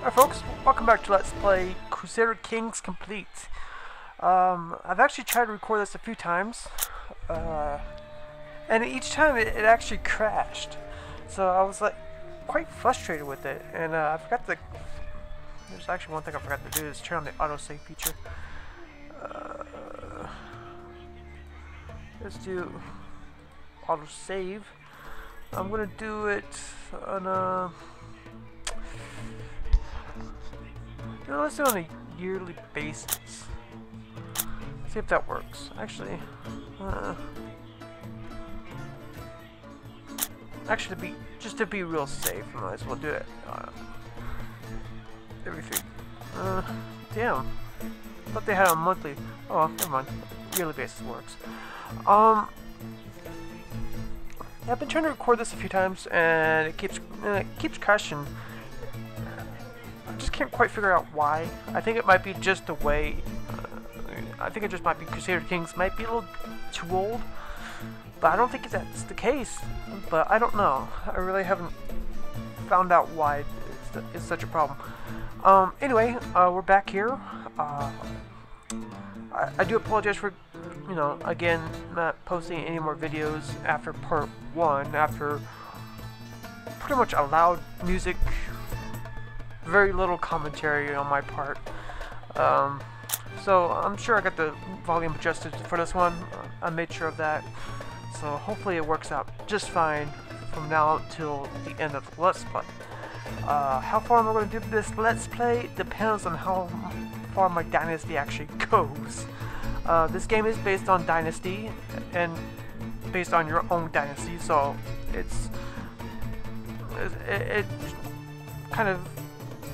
Alright folks, welcome back to Let's Play Crusader Kings Complete. I've actually tried to record this a few times, and each time it actually crashed. So I was like quite frustrated with it, and I forgot to... There's actually one thing I forgot to do is turn on the autosave feature. Let's do autosave. I'm gonna do it on let's do it on a yearly basis. See if that works. Actually, just to be real safe, I might as well do it every three. Damn. Thought they had a monthly. Oh, never mind. Yearly basis works. Yeah, I've been trying to record this a few times, and it keeps crashing. I just can't quite figure out why. I think it might be just the way. I think it just might be Crusader Kings might be a little too old, but I don't think that's the case. But I don't know. I really haven't found out why it's such a problem. Anyway, we're back here. I do apologize for, again, not posting any more videos after part 1, after pretty much a loud music, very little commentary on my part. So I'm sure I got the volume adjusted for this one. I made sure of that. So hopefully it works out just fine from now till the end of the Let's Play. How far am I going to do this Let's Play depends on how far my dynasty actually goes. This game is based on dynasty and based on your own dynasty, so it kind of,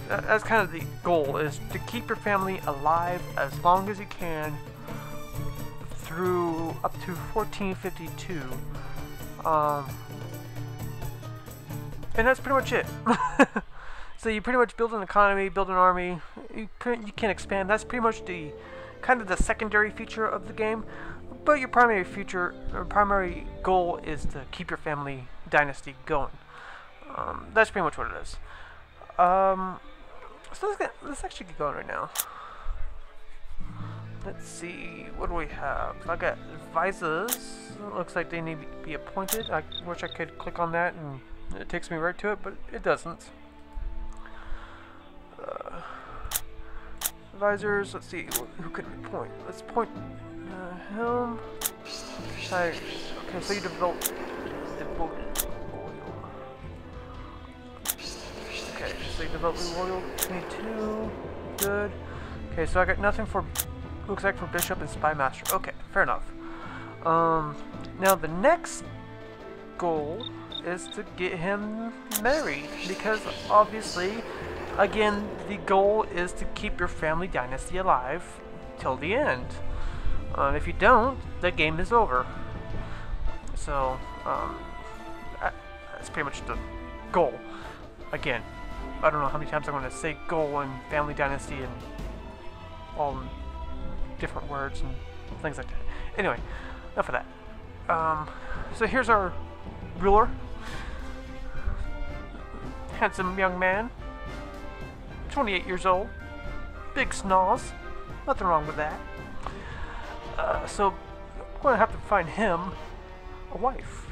that's kind of the goal, is to keep your family alive as long as you can through up to 1452. And that's pretty much it. So you pretty much build an economy, build an army, you can expand. That's pretty much the kind of the secondary feature of the game, but your primary goal is to keep your family dynasty going. That's pretty much what it is. So let's actually get going right now. Let's see, what do we have? I got advisors. It looks like they need to be appointed. I wish I could click on that and it takes me right to it, but it doesn't. Advisors, let's see, who could we point? Let's point him. Okay, so you devoted loyal. Okay, so you devoted loyal. 22. Good. Okay, so I got nothing for, looks like, for bishop and spy master. Okay, fair enough. Now the next goal is to get him married, because obviously, again, the goal is to keep your family dynasty alive till the end. If you don't, the game is over. So, that's pretty much the goal. Again, I don't know how many times I'm going to say goal and family dynasty and all different words and things like that. Anyway, enough of that. So here's our ruler. Handsome young man. 28 years old. Big snaz. Nothing wrong with that. So I'm going to have to find him a wife.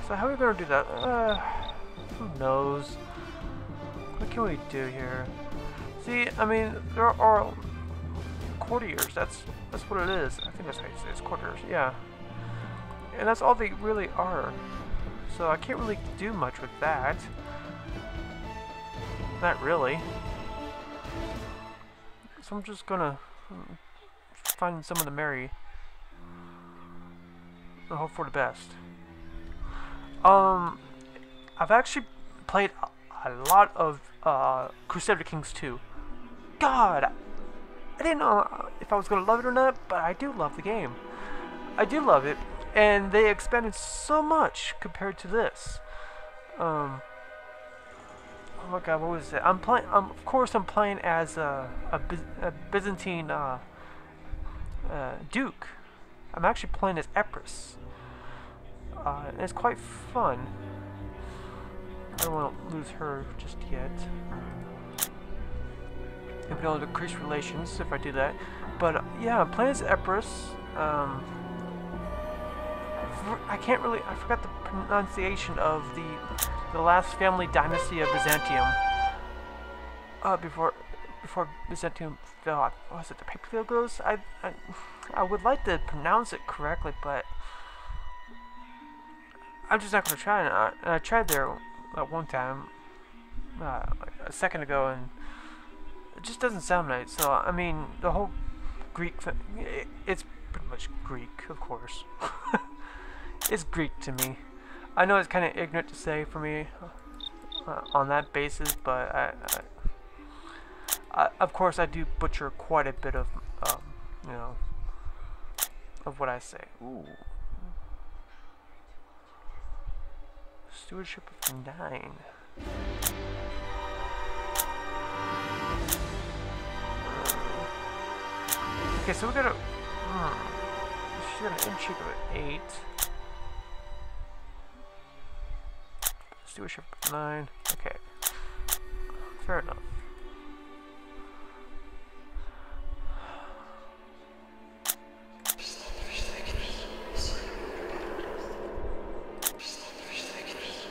So how are we going to do that? Who knows? What can we do here? See, I mean, there are courtiers. That's what it is. I think that's how you say it. It's courtiers. Yeah. And that's all they really are. So I can't really do much with that. Not really. So I'm just gonna find someone to marry and hope for the best. I've actually played a lot of Crusader Kings 2. God, I didn't know if I was gonna love it or not, but I do love the game. I do love it, and they expanded so much compared to this. Oh my God, what was it? I'm playing. Of course, I'm playing as a Byzantine duke. I'm actually playing as Empress. And it's quite fun. I don't want to lose her just yet. Maybe I'll decrease relations if I do that. But yeah, playing as Empress. I can't really. I forgot the pronunciation of the last family dynasty of Byzantium. Before Byzantium fell. Was it the Papilogos? I would like to pronounce it correctly, but I'm just not going to try. And I tried there at one time, like a second ago, and it just doesn't sound right. So I mean, the whole Greek thing, it's pretty much Greek, of course. It's Greek to me. I know it's kind of ignorant to say for me on that basis, but I of course I do butcher quite a bit of you know, of what I say. Ooh. Stewardship of 9. Okay, so we got a. She's got an intrigue of 8. Stewardship of 9. Okay. Fair enough.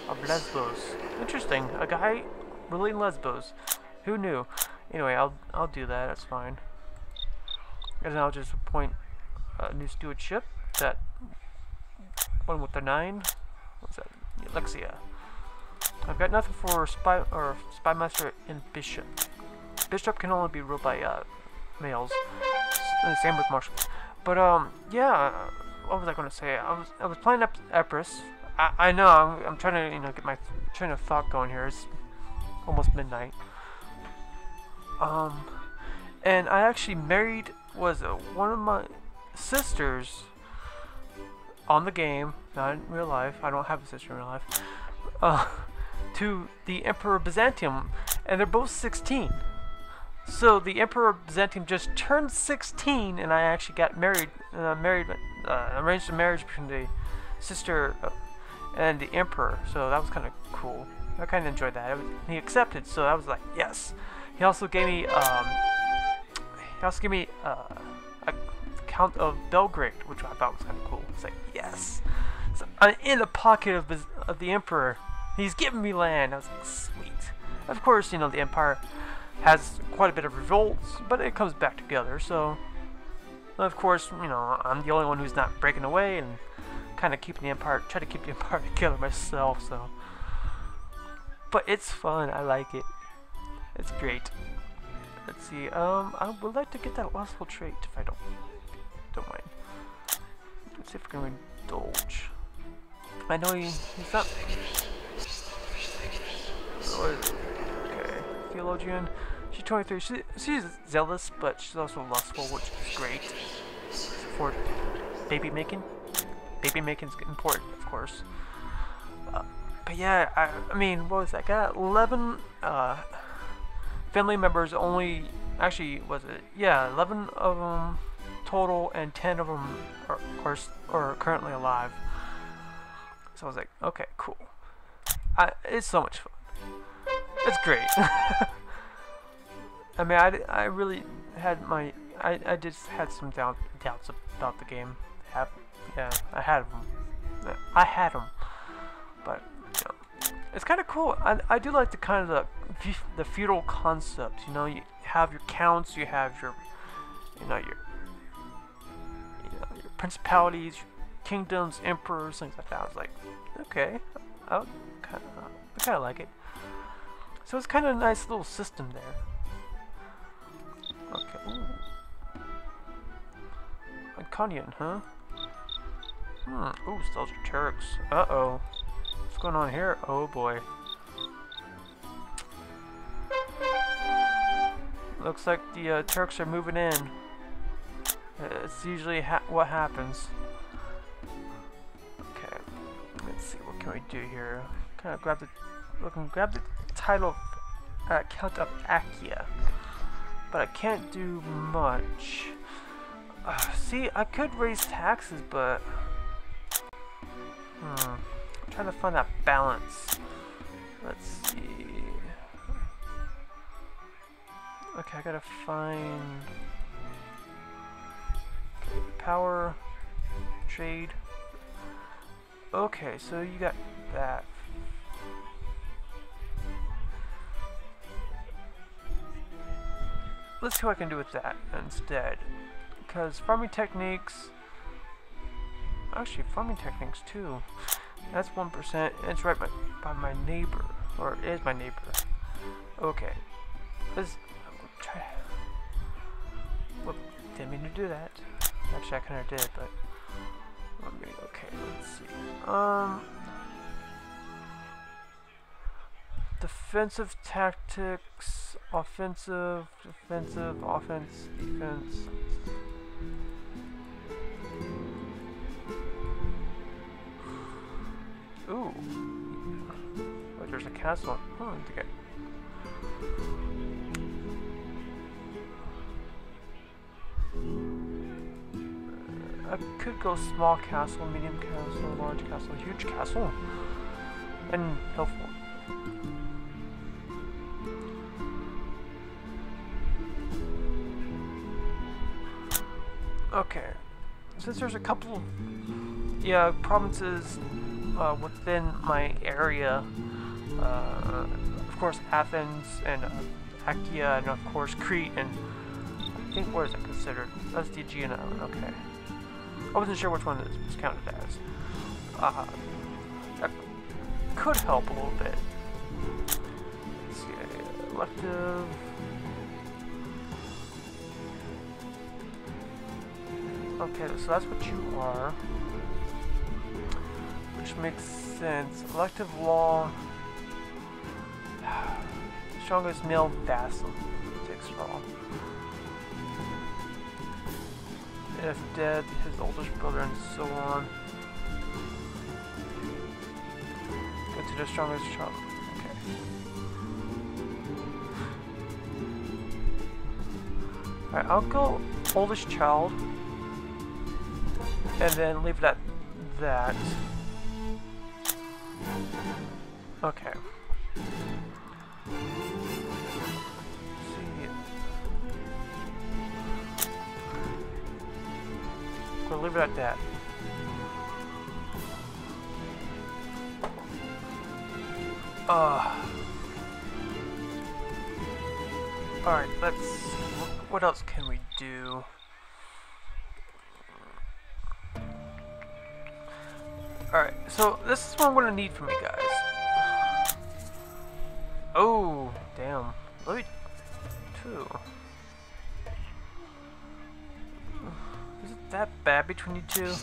Of Lesbos. Interesting. A guy ruling Lesbos. Who knew? Anyway, I'll do that. That's fine. And I'll just appoint a new stewardship. That one with the 9. What's that? Alexia. I've got nothing for spy master and bishop. Bishop can only be ruled by males. Same with marshal. But yeah. What was I going to say? I was playing Empress. I know I'm trying to get my train of thought going here. It's almost midnight. And I actually married one of my sisters on the game, not in real life. I don't have a sister in real life. To the Emperor of Byzantium, and they're both 16. So the Emperor of Byzantium just turned 16, and I actually got married. Arranged a marriage between the sister and the Emperor. So that was kind of cool. I kind of enjoyed that. He accepted, so I was like, yes. He also gave me a Count of Belgrade, which I thought was kind of cool. It's like, yes. So I'm in the pocket of the Emperor. He's giving me land. I was like, sweet. Of course, the Empire has quite a bit of revolts, but it comes back together. So, of course, I'm the only one who's not breaking away and kind of try to keep the Empire together myself. So, but it's fun. I like it. It's great. Let's see. I would like to get that lustful trait if I don't mind. Let's see if we can indulge. I know he's not. Okay, theologian. She's 23. She's zealous, but she's also lustful, which is great for baby making. Baby making's important, of course. But yeah, I mean, what was that? I got 11 family members. Only actually was it? Yeah, 11 of them total, and 10 of them are currently alive. So I was like, okay, cool. It's so much fun. It's great. I mean, I really had I just had some doubts about the game. Yeah, I had them. But it's kind of cool. I do like the kind of the feudal concept. You have your counts, you have your your principalities, your kingdoms, emperors, things like that. I was like, okay, I kind of like it. So it's kind of a nice little system there. Okay. Ooh. Iconian, huh? Ooh, those are Turks. Uh-oh. What's going on here? Oh boy. Looks like the Turks are moving in. It's usually what happens. Okay. Let's see. What can we do here? Kind of grab the title of Count of Achaia, but I can't do much. See, I could raise taxes, but I'm trying to find that balance. Let's see. Okay, I gotta find power, trade. Okay, so you got that. Let's see what I can do with that instead. Because farming techniques... Actually, farming techniques too. That's 1%. It's right by my neighbor. Or it is my neighbor. Okay. Let's try... Whoop, didn't mean to do that. Actually, I kind of did, but... Okay, let's see. Defensive tactics, offensive, defensive, offense, defense. Ooh. Oh, there's a castle. Okay. I could go small castle, medium castle, large castle, huge castle, and helpful. Okay, since there's a couple, provinces within my area, of course Athens and Achaea, and of course Crete, and I think where is that considered? That's the Aegean island. Okay, I wasn't sure which one this was counted as. That could help a little bit. Let's see, elective. Okay, so that's what you are, which makes sense. Elective law, strongest male vassal takes law. If dead, his oldest brother, and so on. Go to the strongest child. Okay. Alright, I'll go oldest child. And then leave it at that. Okay. See. We'll leave it at that. Alright, let's... What else can we do? Alright, so this is what I'm going to need from you guys. Oh, damn. Let me... Two. Is it that bad between you two?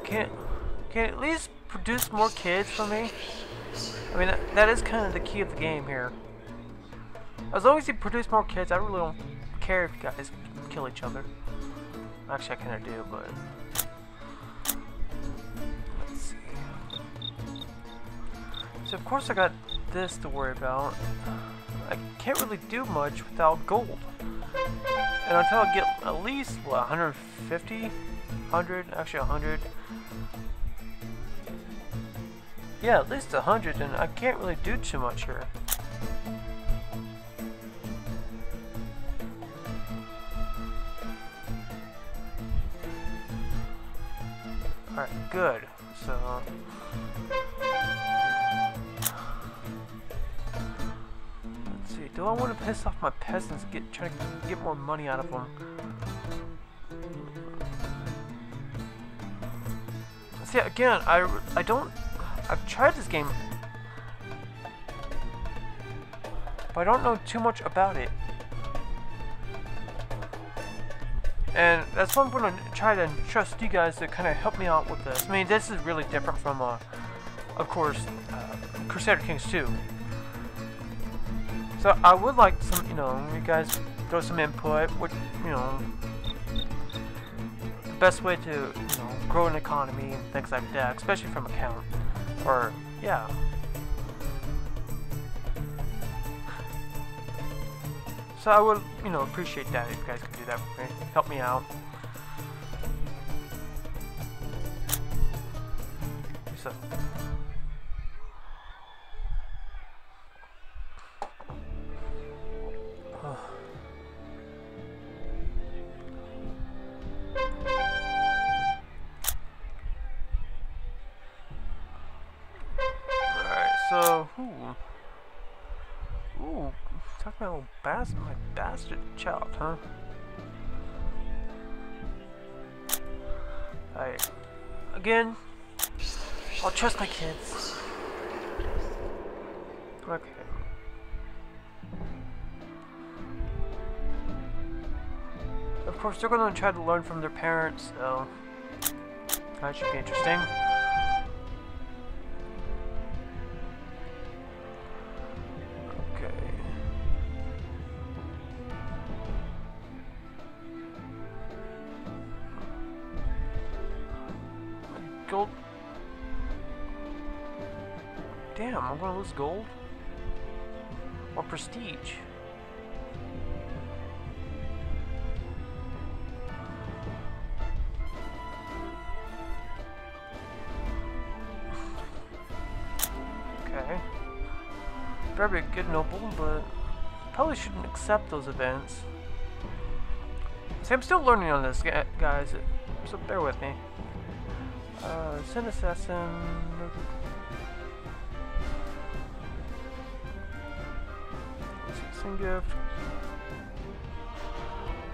Can at least produce more kids for me? I mean, that is kind of the key of the game here. As long as you produce more kids, I really don't care if you guys kill each other. Actually, I kind of do, but... Let's see. So, of course, I got this to worry about. I can't really do much without gold. And until I get at least, what, 150? 100? Actually, 100. Yeah, at least 100, and I can't really do too much here. Alright, good. So... Let's see, do I want to piss off my peasants, try to get more money out of them? See, again, I don't... I've tried this game, but I don't know too much about it. And that's why I'm going to try to trust you guys to kind of help me out with this. I mean, this is really different from, of course, Crusader Kings 2. So I would like some, you guys throw some input, what, the best way to, grow an economy and things like that, especially from account. Or, yeah. So I would, appreciate that if you guys could do that for me. Help me out. So, so... Ooh, talk about little my bastard child, huh? Alright. Again, I'll trust my kids. Okay. Of course, they're going to try to learn from their parents, so that should be interesting. Okay. Gold. Damn, I'm going to lose gold? Or prestige? Okay. Very good, noble, but probably shouldn't accept those events. See, I'm still learning on this, guys, so bear with me. Send assassin. Assassin gift.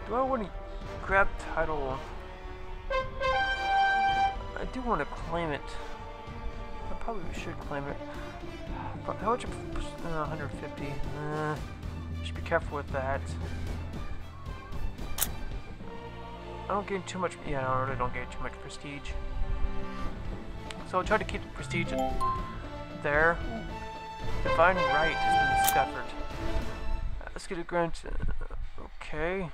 Do I want to grab title? I do want to claim it. I probably should claim it. How much? 150. Should be careful with that. I don't gain too much. Yeah, I really don't gain too much prestige. So I'll try to keep the prestige there. Divine right has been discovered. Let's get a grant. Okay.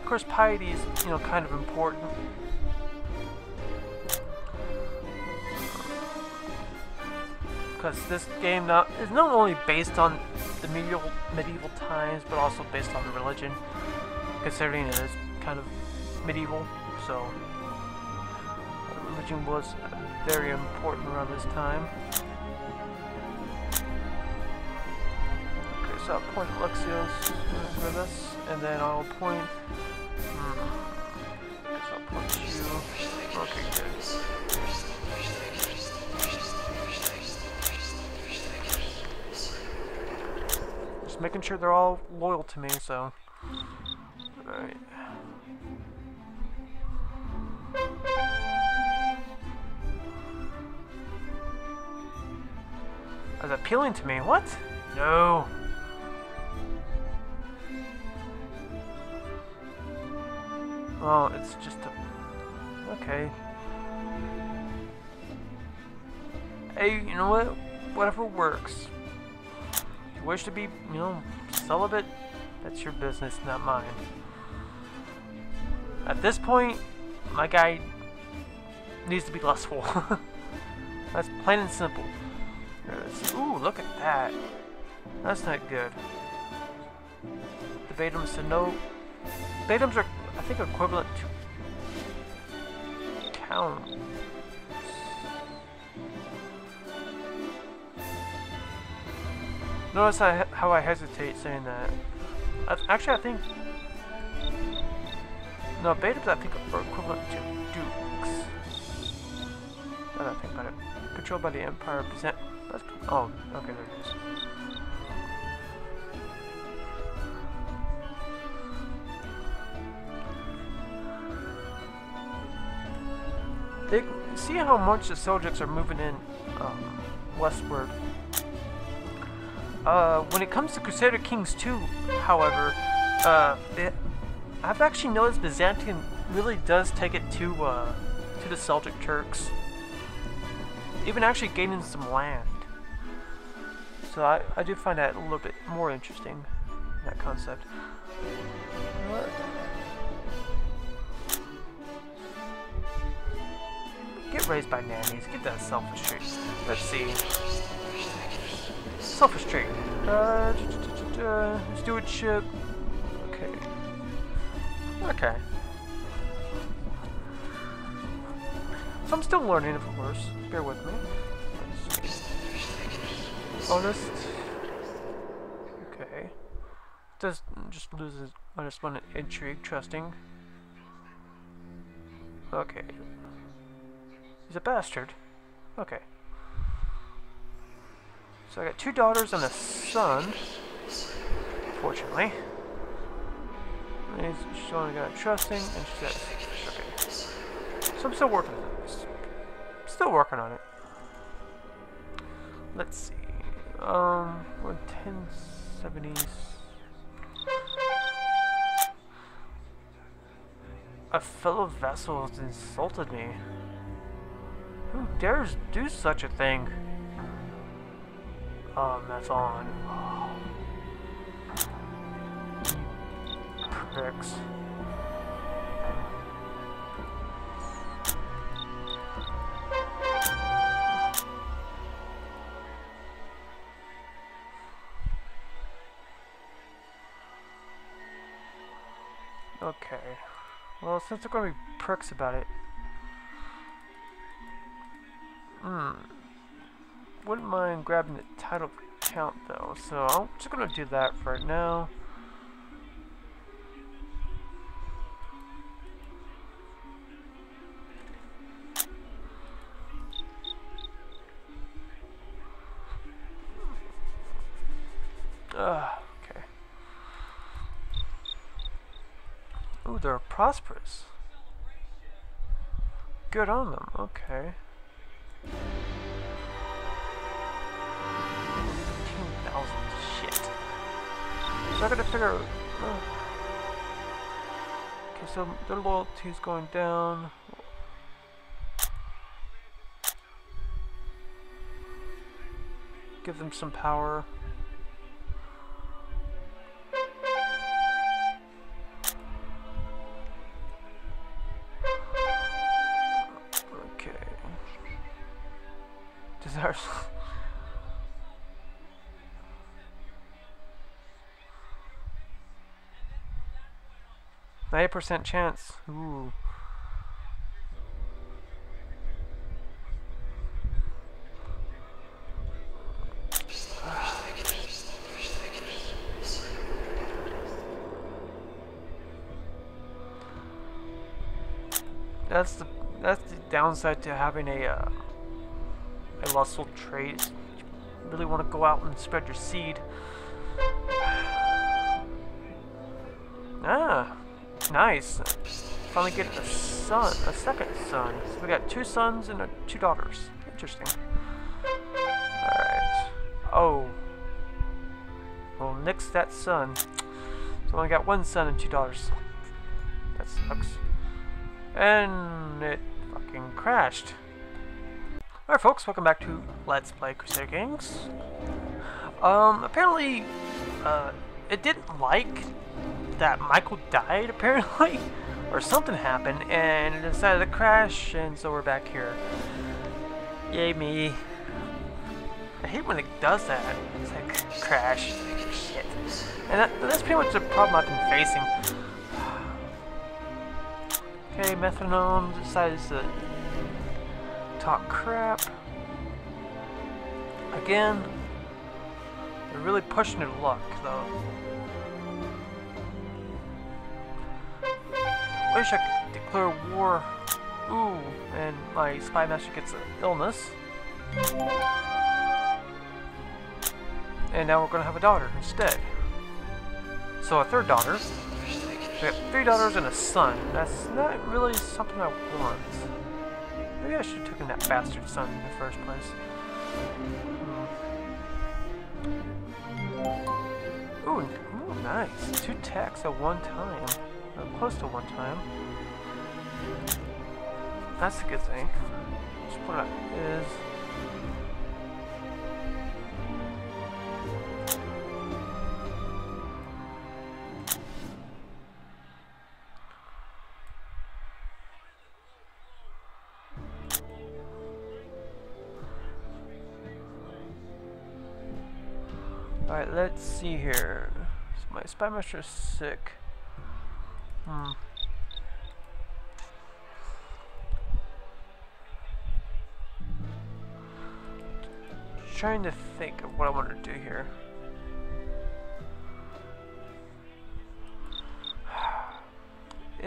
Of course, piety is, kind of important. Because this game is not only based on the medieval times, but also based on the religion. Considering it is kind of medieval, so religion was very important around this time. Okay, so I'll point Alexios for this, and then I'll point. I guess I'll point you. Okay, good. Just making sure they're all loyal to me, so. Alright. That's appealing to me. What? No. Well, it's just a... Okay. Hey, you know what? Whatever works. If you wish to be, celibate, that's your business, not mine. At this point, my guy needs to be lustful. That's plain and simple. Ooh, look at that. That's not good. The Betums to no. Betums are, I think, equivalent to counts. Notice how I hesitate saying that. Actually, I think. No, Betums, I think, are equivalent to dukes. Now that I think about it. Controlled by the Empire, present. Oh, okay, there it is. See how much the Seljuks are moving in westward. When it comes to Crusader Kings 2, however, I've actually noticed Byzantium really does take it to the Seljuk Turks, even actually gaining some land. So I do find that a little bit more interesting, that concept. What? Get raised by nannies. Get that selfish trait. Let's see. Selfish trait. Stewardship. Okay. Okay. So I'm still learning, of course. Bear with me. Honest. Okay. Just loses honest one intrigue, trusting. Okay. He's a bastard. Okay. So I got 2 daughters and a son. Fortunately. She's only got trusting, and she says, okay. So I'm still working on it. Still working on it. Let's see. We're in 1070s. A fellow vessel has insulted me. Who dares do such a thing? That's on. Pricks. Okay. Well, since they're going to be pricks about it. Wouldn't mind grabbing the title count though, so I'm just going to do that for right now. Okay. Ooh, they're prosperous. Good on them, okay. 15,000, shit. So I gotta figure out... Okay, so their loyalty's going down. Give them some power. Desires. 90% chance. Ooh. That's the downside to having a lustful trait. You really want to go out and spread your seed. Ah, nice. Finally getting a son, a second son. So we got 2 sons and 2 daughters. Interesting. Alright. Oh. Well, nix that son. So we only got 1 son and 2 daughters. That sucks. And it fucking crashed. Alright folks, welcome back to Let's Play Crusader Kings. Apparently, it didn't like that Michael died, apparently. Or something happened, and it decided to crash, and so we're back here. Yay me. I hate when it does that. It's like, crash. Shit. And that's pretty much the problem I've been facing. Okay, Metronome decides to talk crap. Again, they're really pushing their luck, though. Wish I could declare war. Ooh, and my spy master gets an illness. And now we're going to have a daughter instead. So a 3rd daughter. We have 3 daughters and a son. That's not really something I want. Maybe I should have taken that bastard son in the first place. Ooh, nice. 2 attacks at one time. Or close to one time. That's a good thing. Just what it is. Alright, let's see here. So my spy master is sick. Trying to think of what I want to do here.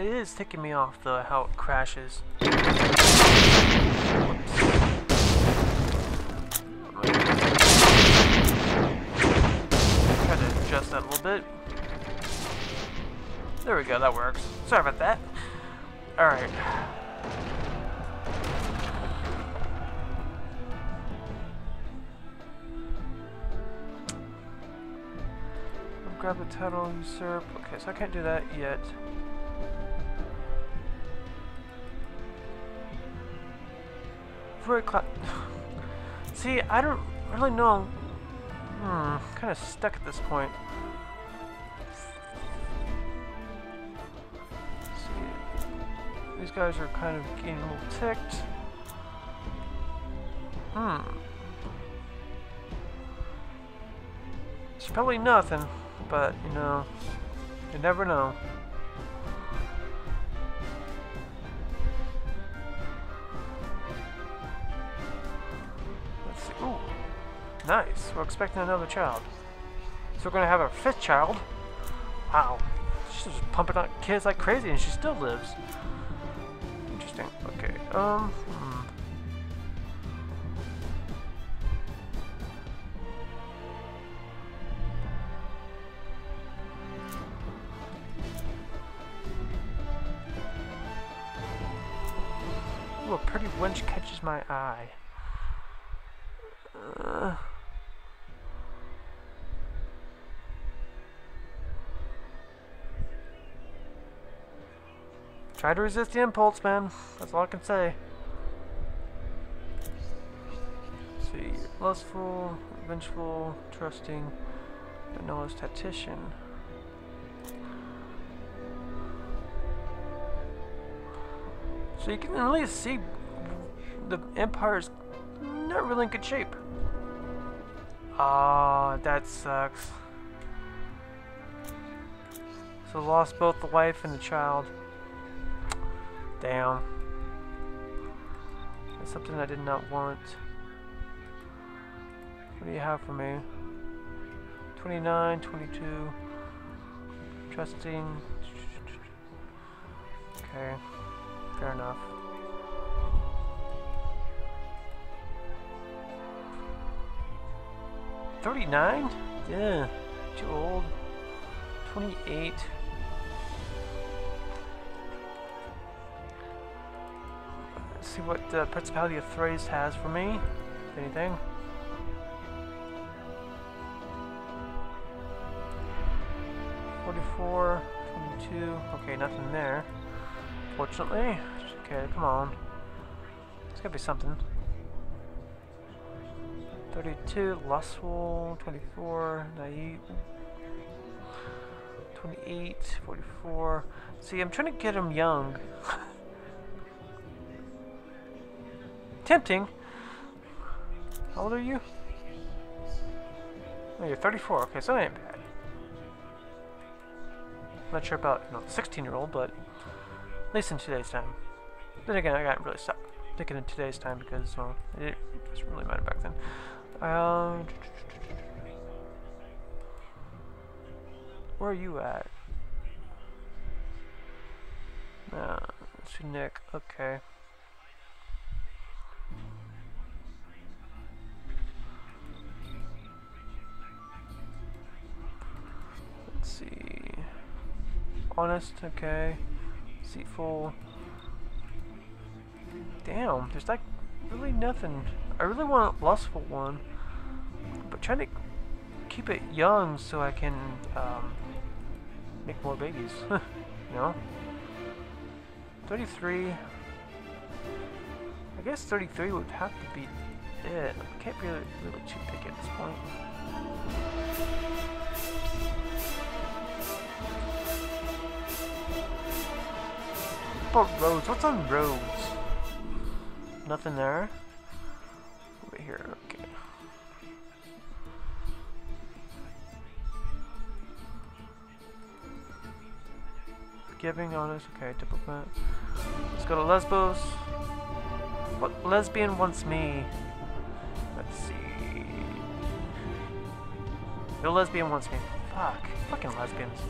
It is ticking me off though how it crashes. Try to adjust that a little bit. There we go, that works. Sorry about that. Alright. Grab the title, usurp. Okay, so I can't do that yet. Very See, I don't really know. Kind of stuck at this point. See, these guys are kind of getting a little ticked. It's probably nothing, but you know, you never know. Let's see. Ooh, nice. We're expecting another child. So we're gonna have our 5th child. Wow. She's just pumping out kids like crazy and she still lives. Interesting. Okay. Ooh, a pretty wench catches my eye. Try to resist the impulse, man. That's all I can say. Let's see, lustful, vengeful, trusting, but no as tactician. So you can really see the Empire's not really in good shape. Ah, that sucks. So lost both the wife and the child. Damn. That's something I did not want. What do you have for me? 29, 22. Trusting. Okay. Fair enough. $39? Yeah. Too old. 28. Let's see what the Principality of Thrace has for me. If anything. $44, $22. Okay, nothing there. Fortunately. Okay, come on. There's gotta be something. 32, lustful, 24, naive, 28, 44. See, I'm trying to get him young. Tempting. How old are you? Oh, you're 34. Okay, so that ain't bad. Not sure about, you know, the 16-year-old, but at least in today's time. Then again, I got really stuck thinking in today's time because, well, it doesn't really matter back then. Where are you at? Let's see, Nick. Okay. Let's see. Honest. Okay. Deceitful. Damn, there's like really nothing. I really want a lustful one, but trying to keep it young so I can make more babies. You know? 33. I guess 33 would have to be it. I can't be really too picky at this point. What about roads? What's on roads? Nothing there. Over here, okay. Forgiving, honest, okay, diplomat. Let's go to Lesbos. What lesbian wants me? Let's see. No lesbian wants me. Fuck. Fucking lesbians.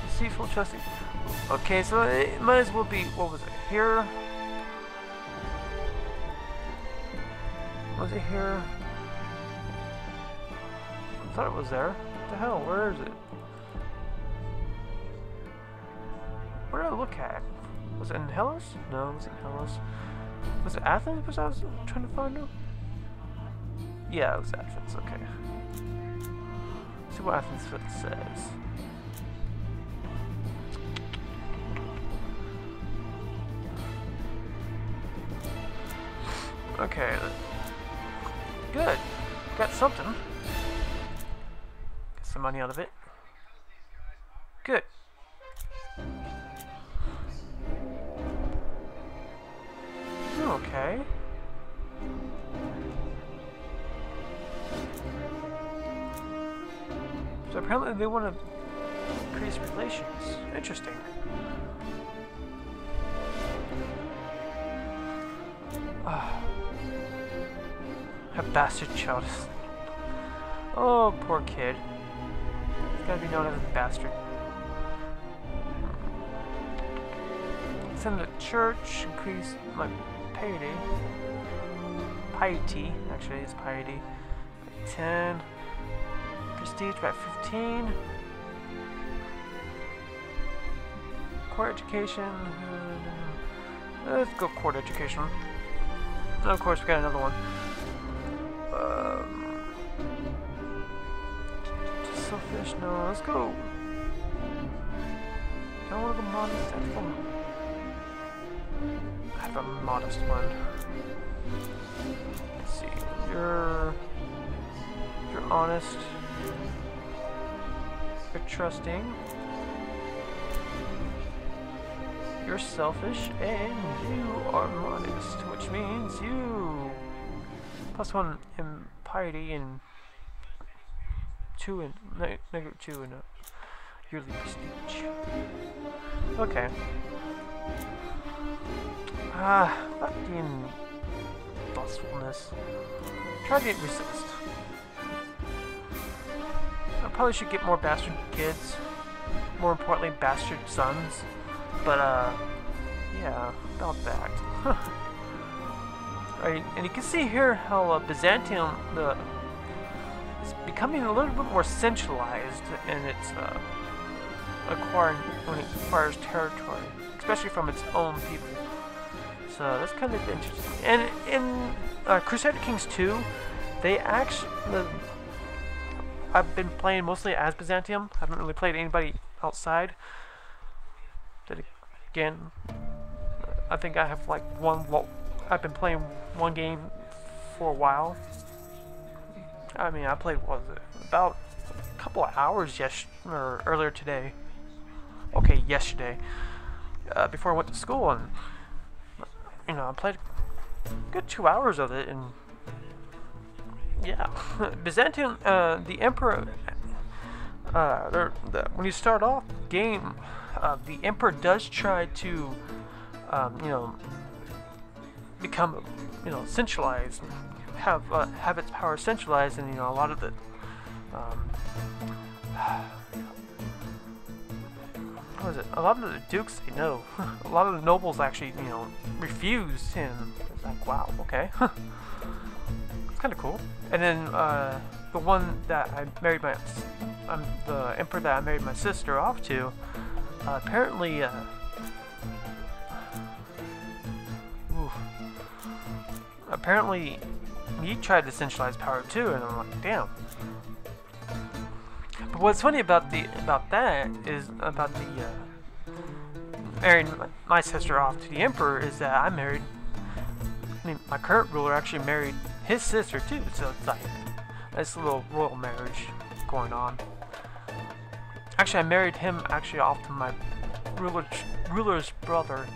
Deceitful, trusting. Okay, so it might as well be. What was it here? Was it here? I thought it was there. What the hell? Where is it? Where did I look at? Was it in Hellas? No, it wasn't Hellas. Was it Athens? Was I was trying to find it? Yeah, it was Athens. Okay. Let's see what Athens says. Okay. Good. Got something. Get some money out of it. Good. Okay. So apparently they want to increase relations. Interesting. A bastard child. Oh, poor kid. He's gotta be known as a bastard. Send the church, increase my piety. Piety, actually, it's piety. 10. Prestige by 15. Court education. Let's go court education. And of course, we got another one. Selfish, no, let's go. I don't want to go modest. I have a modest one. Let's see. You're honest. You're trusting. You're selfish, and you are modest, which means you +1 in piety and 2 in -2 in yearly prestige. Okay. Fucking lustfulness. Try to resist. I probably should get more bastard kids. More importantly, bastard sons. But, yeah, about that. Right, and you can see here how Byzantium is becoming a little bit more centralized in its when it acquires territory, especially from its own people. So that's kind of interesting. And in Crusader Kings 2, they actually I've been playing mostly as Byzantium. I haven't really played anybody outside. That again, I think I have like I've been playing one game for a while. I mean, I played, what was it, about a couple of hours earlier today. Okay, yesterday, before I went to school, and you know, I played a good 2 hours of it, and yeah, Byzantium, the Emperor. When you start off the game, the Emperor does try to, you know, become, you know, centralized, have its power centralized, and you know, a lot of the, what was it? A lot of the dukes, you know, a lot of the nobles actually, you know, refused him. It's like, wow, okay, it's kind of cool. And then the one that I married the emperor that I married my sister off to, apparently, apparently he tried to centralize power too, and I'm like, damn. But what's funny about that is about the marrying my sister off to the emperor is that my current ruler actually married his sister too, so it's like this little royal marriage going on. Actually, I married him actually off to my ruler's brother,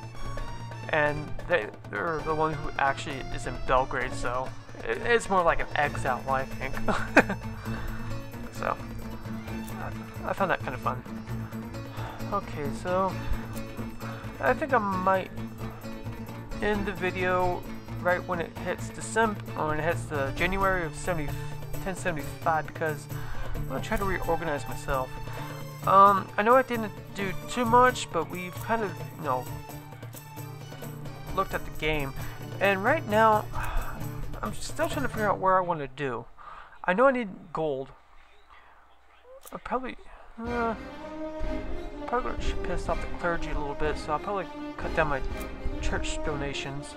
and they're the one who actually is in Belgrade, so it's more like an exile, I think. So I found that kind of fun. Okay, so I think I might end the video right when it hits December, or when it hits the January of 1075, because I'm gonna try to reorganize myself. I know I didn't do too much, but we've kind of, you know, looked at the game, and right now I'm still trying to figure out where I want to do. I know I need gold. I probably gonna piss off the clergy a little bit, so I'll probably cut down my church donations.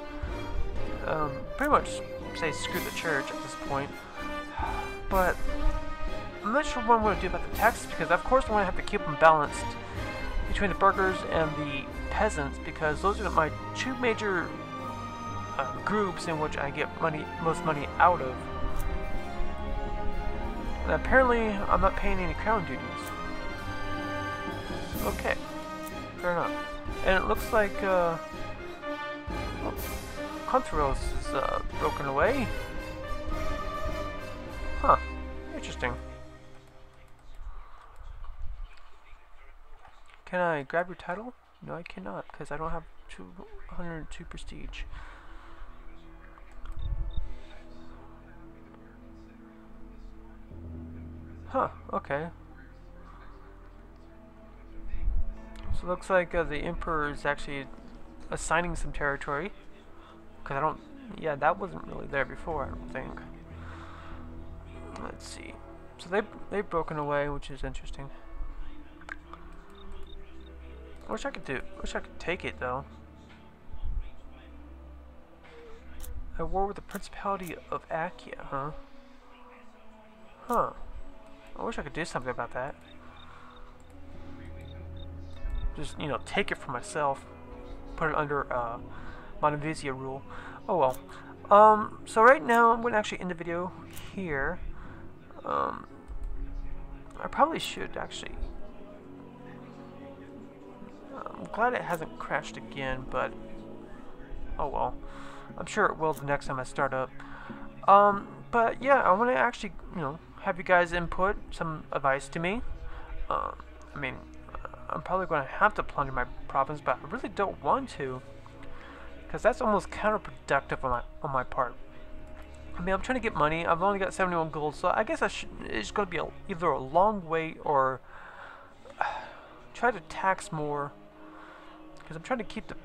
Pretty much say screw the church at this point. But I'm not sure what I'm going to do about the taxes, because of course I want to have to keep them balanced between the burghers and the peasants, because those are my two major groups in which I get most money out of. And apparently I'm not paying any crown duties. Okay, fair enough. And it looks like Contreras is broken away. Huh, interesting. Can I grab your title? No, I cannot, because I don't have 202 prestige. Huh, okay. So it looks like the Emperor is actually assigning some territory. Because I don't... Yeah, that wasn't really there before, I don't think. Let's see. So they've broken away, which is interesting. I wish I could take it, though. At war with the Principality of Achaia, huh? Huh. I wish I could do something about that. Just, you know, take it for myself. Put it under Montevisia rule. Oh well. So right now I'm going to actually end the video here. I probably should actually. I'm glad it hasn't crashed again, but oh well. I'm sure it will the next time I start up. But yeah, I want to actually, you know, have you guys input some advice to me. I mean, I'm probably going to have to plunder my province, but I really don't want to, because that's almost counterproductive on my part. I mean, I'm trying to get money. I've only got 71 gold, so I guess it's going to be either a long wait or try to tax more, because I'm trying to keep the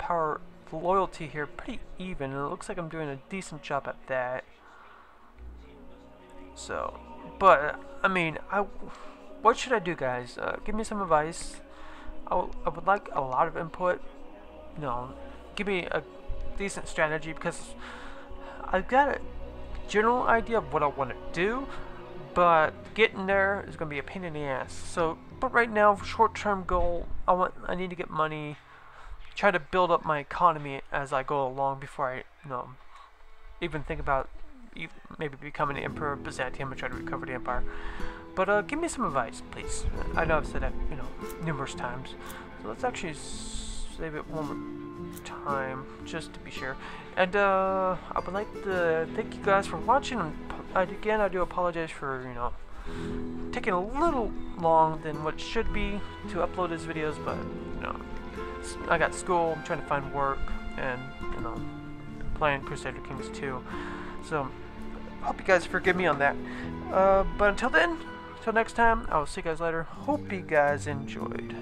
loyalty here pretty even, and it looks like I'm doing a decent job at that. So, but I mean, what should I do, guys? Give me some advice. I would like a lot of input. You know, give me a decent strategy, because I've got a general idea of what I want to do, but getting there is going to be a pain in the ass. So, but right now, short-term goal, I need to get money, try to build up my economy as I go along before I, you know, even think about maybe becoming an emperor of Byzantium and try to recover the empire. But give me some advice, please. I know I've said that, you know, numerous times. So let's actually save it one more time, just to be sure. And I would like to thank you guys for watching. Again, I do apologize for, you know, taking a little long than what it should be to upload these videos, but you know, I got school, I'm trying to find work, and you know, playing Crusader Kings 2. So I hope you guys forgive me on that. But until then, until next time, I will see you guys later. Hope you guys enjoyed.